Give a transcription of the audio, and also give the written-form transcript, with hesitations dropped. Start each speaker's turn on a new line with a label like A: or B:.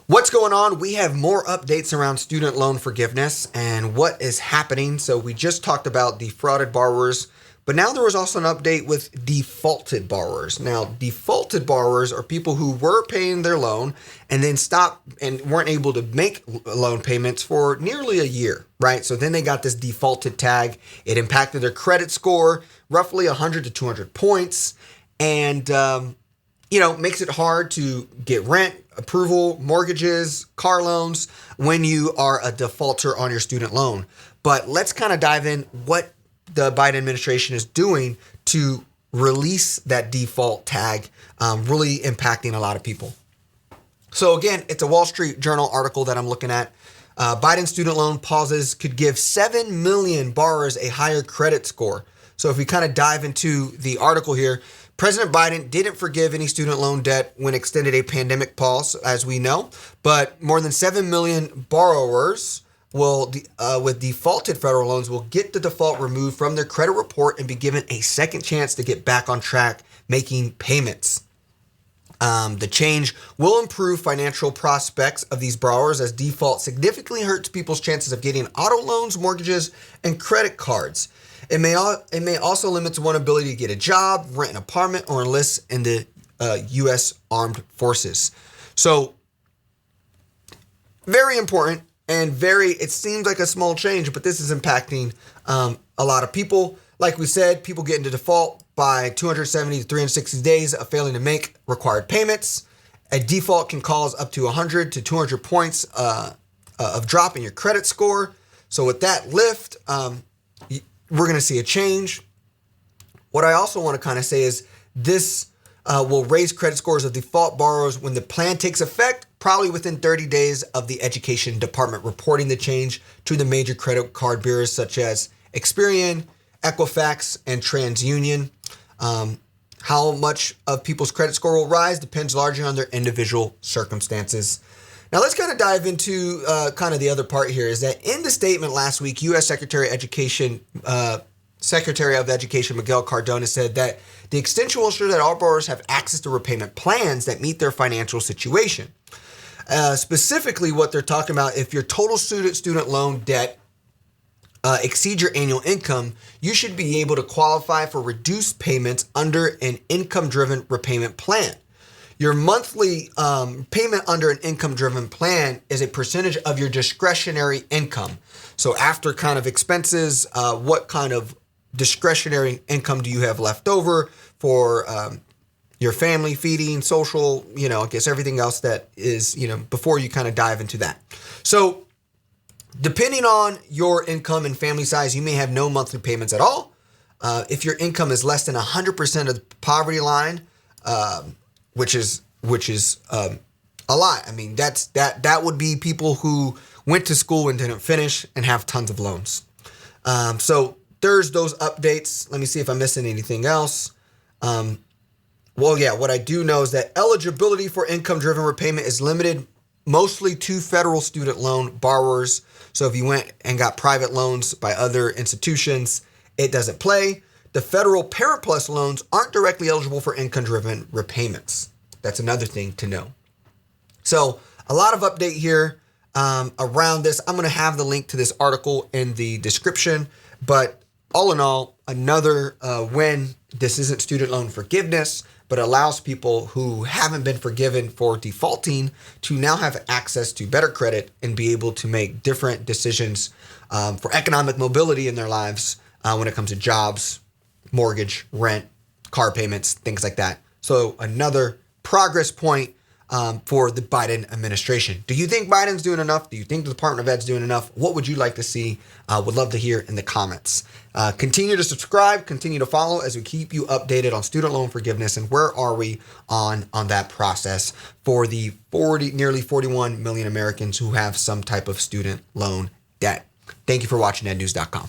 A: What's going on? We have more updates around student loan forgiveness and what is happening. So we just talked about defrauded borrowers, but now there was also an update with defaulted borrowers. Now, defaulted borrowers are people who were paying their loan and then stopped and weren't able to make loan payments for nearly a year, right? So then they got this defaulted tag. It impacted their credit score, roughly 100 to 200 points, and makes it hard to get rent, approval, mortgages, car loans when you are a defaulter on your student loan. But let's kind of dive in what the Biden administration is doing to release that default tag, really impacting a lot of people. So again, it's a Wall Street Journal article that I'm looking at. Biden student loan pauses could give 7 million borrowers a higher credit score. So if we kind of dive into the article here, President Biden didn't forgive any student loan debt when extended a pandemic pause, as we know, but more than 7 million borrowers with defaulted federal loans will get the default removed from their credit report and be given a second chance to get back on track making payments. The change will improve financial prospects of these borrowers as default significantly hurts people's chances of getting auto loans, mortgages, and credit cards. It may also limit one's ability to get a job, rent an apartment, or enlist in the U.S. Armed Forces. So, very important and it seems like a small change, but this is impacting a lot of people. Like we said, people get into default by 270 to 360 days of failing to make required payments. A default can cause up to 100 to 200 points of drop in your credit score. So with that lift, we're going to see a change. What I also want to kind of say is this will raise credit scores of default borrowers when the plan takes effect, probably within 30 days of the Education Department reporting the change to the major credit card bureaus such as Experian, Equifax, and TransUnion. How much of people's credit score will rise depends largely on their individual circumstances. Now let's kind of dive into kind of the other part here is that in the statement last week, U.S. Secretary of Education Miguel Cardona said that the extension will ensure that all borrowers have access to repayment plans that meet their financial situation. Specifically, what they're talking about, if your total student loan debt exceeds your annual income, you should be able to qualify for reduced payments under an income-driven repayment plan. Your monthly payment under an income-driven plan is a percentage of your discretionary income. So after kind of expenses, what kind of discretionary income do you have left over for your family, feeding, social, I guess everything else that is, before you kind of dive into that. So depending on your income and family size, you may have no monthly payments at all. If your income is less than 100% of the poverty line, which is a lot. I mean, that would be people who went to school and didn't finish and have tons of loans. So there's those updates. Let me see if I'm missing anything else. What I do know is that eligibility for income-driven repayment is limited mostly to federal student loan borrowers. So if you went and got private loans by other institutions, it doesn't play. The federal Parent Plus loans aren't directly eligible for income-driven repayments. That's another thing to know. So a lot of update here around this. I'm going to have the link to this article in the description. But all in all, another win. This isn't student loan forgiveness, but allows people who haven't been forgiven for defaulting to now have access to better credit and be able to make different decisions for economic mobility in their lives when it comes to jobs, mortgage, rent, car payments, things like that. So another progress point for the Biden administration. Do you think Biden's doing enough? Do you think the Department of Ed's doing enough? What would you like to see? Would love to hear in the comments. Continue to subscribe, continue to follow as we keep you updated on student loan forgiveness and where are we on that process for the nearly 41 million Americans who have some type of student loan debt. Thank you for watching ednews.com.